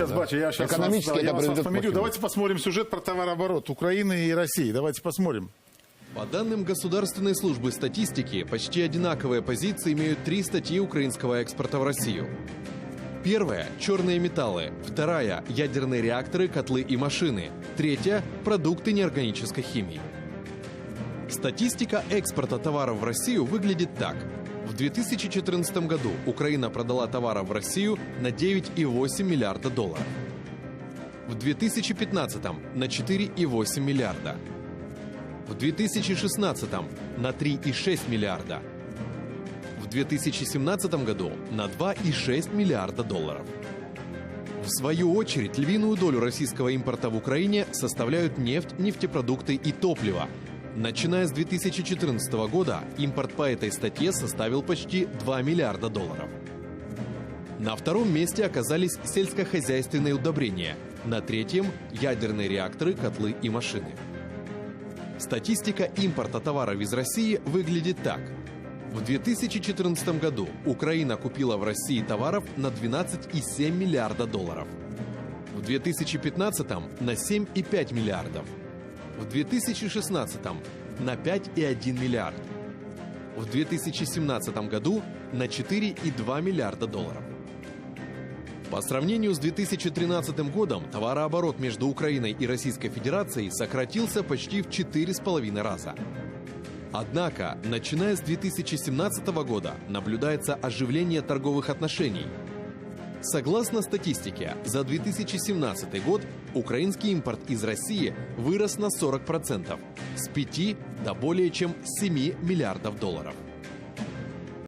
Сейчас, Бача, я сейчас Экономически это вас приведет к помирю. плохим. Давайте посмотрим сюжет про товарооборот Украины и России. Давайте посмотрим. По данным Государственной службы статистики, почти одинаковые позиции имеют 3 статьи украинского экспорта в Россию. Первая – черные металлы. Вторая – ядерные реакторы, котлы и машины. Третья – продукты неорганической химии. Статистика экспорта товаров в Россию выглядит так. В 2014 году Украина продала товаров в Россию на 9,8 миллиарда долларов. В 2015 на 4,8 миллиарда. В 2016 на 3,6 миллиарда. В 2017 году на 2,6 миллиарда долларов. В свою очередь, львиную долю российского импорта в Украине составляют нефть, нефтепродукты и топливо. Начиная с 2014 года импорт по этой статье составил почти 2 миллиарда долларов. На втором месте оказались сельскохозяйственные удобрения, на третьем – ядерные реакторы, котлы и машины. Статистика импорта товаров из России выглядит так. В 2014 году Украина купила в России товаров на 12,7 миллиарда долларов. В 2015 на 7,5 миллиардов. В 2016 на 5,1 миллиард. В 2017 году на 4,2 миллиарда долларов. По сравнению с 2013 годом товарооборот между Украиной и Российской Федерацией сократился почти в 4,5 раза. Однако, начиная с 2017 года наблюдается оживление торговых отношений. Согласно статистике, за 2017 год украинский импорт из России вырос на 40%, с 5 до более чем 7 миллиардов долларов.